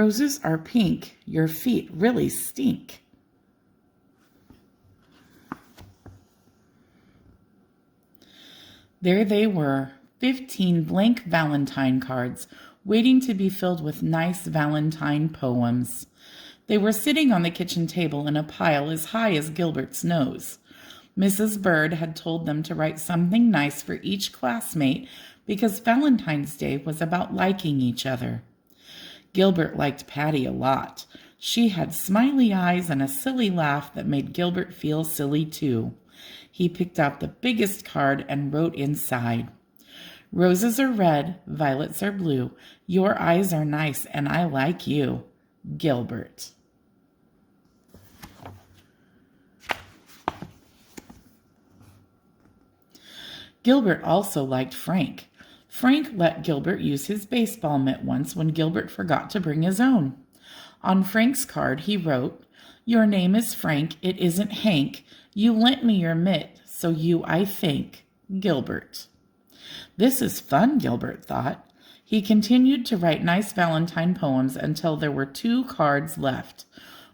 Roses are pink. Your feet really stink. There they were, 15 blank Valentine cards, waiting to be filled with nice Valentine poems. They were sitting on the kitchen table in a pile as high as Gilbert's nose. Mrs. Bird had told them to write something nice for each classmate because Valentine's Day was about liking each other. Gilbert liked Patty a lot. She had smiley eyes and a silly laugh that made Gilbert feel silly too. He picked out the biggest card and wrote inside, "Roses are red, violets are blue. Your eyes are nice and I like you. Gilbert." Gilbert also liked Frank. Frank let Gilbert use his baseball mitt once when Gilbert forgot to bring his own. On Frank's card he wrote, "Your name is Frank, it isn't Hank. You lent me your mitt, so you I thank. Gilbert." This is fun, Gilbert thought. He continued to write nice Valentine poems until there were 2 cards left,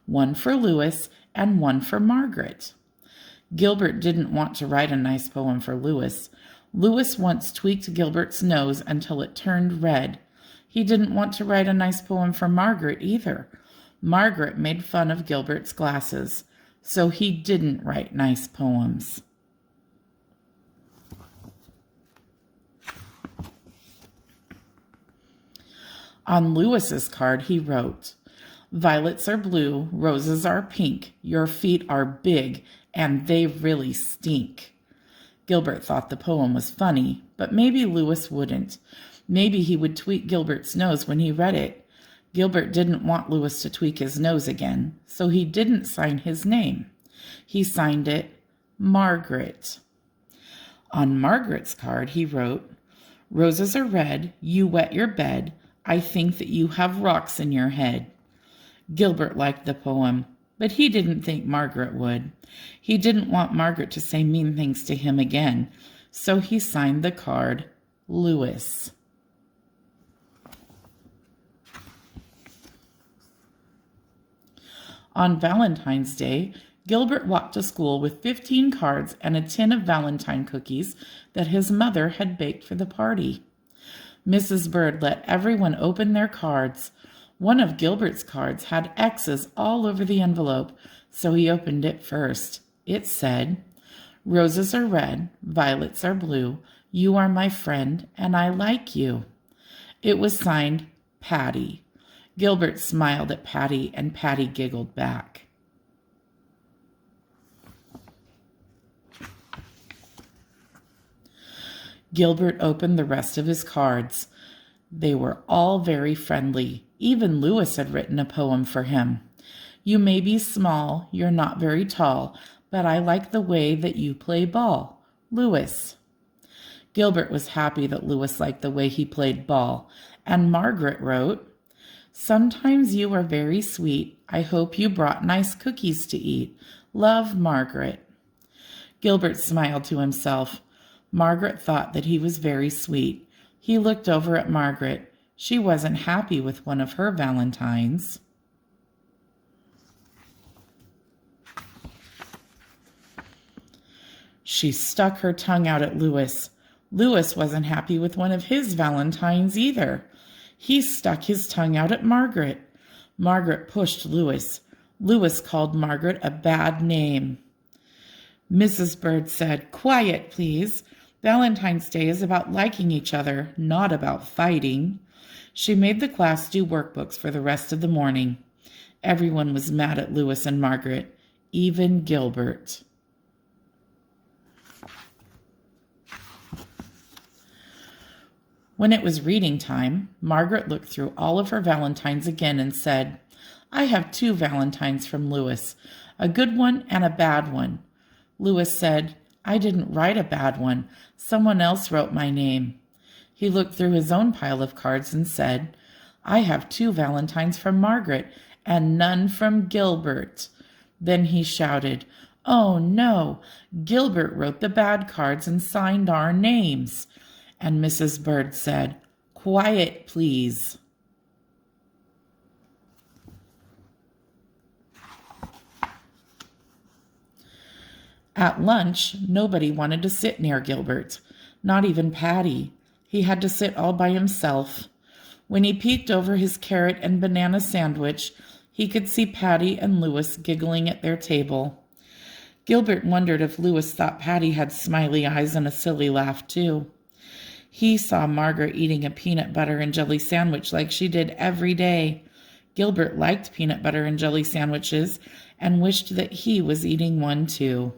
one for Louis and one for Margaret. Gilbert didn't want to write a nice poem for Louis. Louis once tweaked Gilbert's nose until it turned red. He didn't want to write a nice poem for Margaret either. Margaret made fun of Gilbert's glasses, so he didn't write nice poems. On Louis's card he wrote, "Violets are blue, roses are pink, your feet are big, and they really stink." Gilbert thought the poem was funny, but maybe Louis wouldn't. Maybe he would tweak Gilbert's nose when he read it. Gilbert didn't want Louis to tweak his nose again, so he didn't sign his name. He signed it Margaret. On Margaret's card he wrote, "Roses are red, you wet your bed, I think that you have rocks in your head." Gilbert liked the poem, but he didn't think Margaret would. He didn't want Margaret to say mean things to him again, so he signed the card Louis. On Valentine's Day, Gilbert walked to school with 15 cards and a tin of Valentine cookies that his mother had baked for the party. Mrs. Bird let everyone open their cards. One of Gilbert's cards had X's all over the envelope, so he opened it first. It said, "Roses are red, violets are blue. You are my friend, and I like you." It was signed Patty. Gilbert smiled at Patty, and Patty giggled back. Gilbert opened the rest of his cards. They were all very friendly. Even Louis had written a poem for him. "You may be small, you're not very tall, but I like the way that you play ball. Louis." Gilbert was happy that Louis liked the way he played ball, and Margaret wrote, "Sometimes you are very sweet. I hope you brought nice cookies to eat. Love, Margaret." Gilbert smiled to himself. Margaret thought that he was very sweet. He looked over at Margaret. She wasn't happy with one of her Valentines. She stuck her tongue out at Louis. Louis wasn't happy with one of his Valentines either. He stuck his tongue out at Margaret. Margaret pushed Louis. Louis called Margaret a bad name. Mrs. Bird said, "Quiet, please. Valentine's Day is about liking each other, not about fighting." She made the class do workbooks for the rest of the morning. Everyone was mad at Louis and Margaret, even Gilbert. When it was reading time, Margaret looked through all of her Valentines again and said, "I have 2 Valentines from Louis, a good one and a bad one." Louis said, "I didn't write a bad one. Someone else wrote my name." He looked through his own pile of cards and said, "I have 2 Valentines from Margaret and none from Gilbert." Then he shouted, "Oh no, Gilbert wrote the bad cards and signed our names." And Mrs. Bird said, "Quiet, please." At lunch, nobody wanted to sit near Gilbert, not even Patty. He had to sit all by himself. When he peeked over his carrot and banana sandwich, he could see Patty and Louis giggling at their table. Gilbert wondered if Louis thought Patty had smiley eyes and a silly laugh, too. He saw Margaret eating a peanut butter and jelly sandwich like she did every day. Gilbert liked peanut butter and jelly sandwiches and wished that he was eating one, too.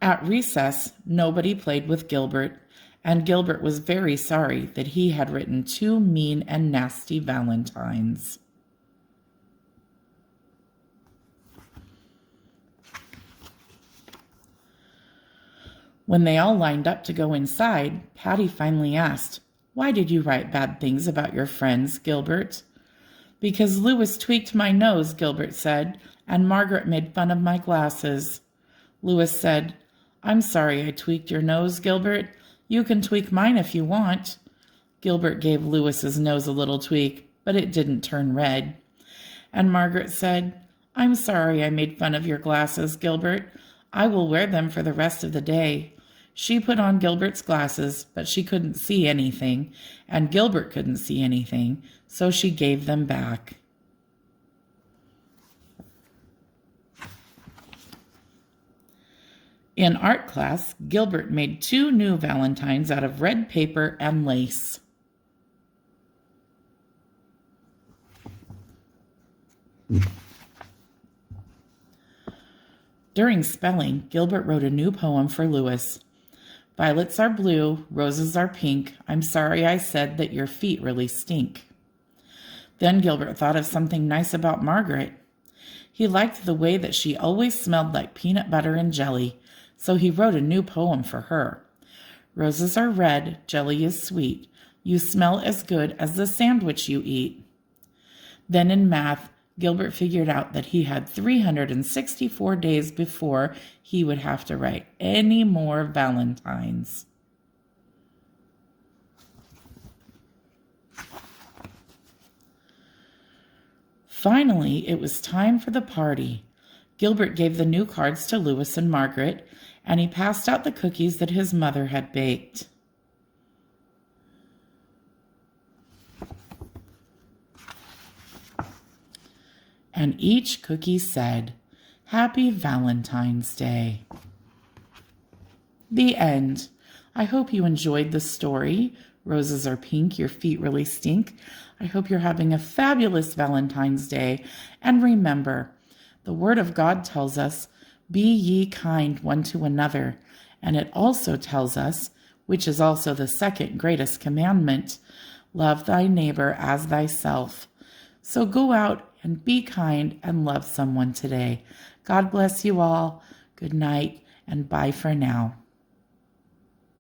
At recess, nobody played with Gilbert, and Gilbert was very sorry that he had written 2 mean and nasty valentines. When they all lined up to go inside, Patty finally asked, "Why did you write bad things about your friends, Gilbert?" "Because Louis tweaked my nose," Gilbert said, "and Margaret made fun of my glasses." Louis said, "I'm sorry I tweaked your nose, Gilbert. You can tweak mine if you want." Gilbert gave Louis's nose a little tweak, but it didn't turn red. And Margaret said, "I'm sorry I made fun of your glasses, Gilbert. I will wear them for the rest of the day." She put on Gilbert's glasses, but she couldn't see anything, and Gilbert couldn't see anything, so she gave them back. In art class, Gilbert made 2 new valentines out of red paper and lace. During spelling, Gilbert wrote a new poem for Louis. "Violets are blue, roses are pink. I'm sorry I said that your feet really stink." Then Gilbert thought of something nice about Margaret. He liked the way that she always smelled like peanut butter and jelly, so he wrote a new poem for her. "Roses are red, jelly is sweet. You smell as good as the sandwich you eat." Then in math, Gilbert figured out that he had 364 days before he would have to write any more valentines. Finally, it was time for the party. Gilbert gave the new cards to Louis and Margaret, and he passed out the cookies that his mother had baked. And each cookie said, "Happy Valentine's Day." The end. I hope you enjoyed the story. Roses are pink, your feet really stink. I hope you're having a fabulous Valentine's Day. And remember, the Word of God tells us, "Be ye kind one to another." And it also tells us, which is also the second greatest commandment, "Love thy neighbor as thyself." So go out and be kind and love someone today. God bless you all. Good night and bye for now.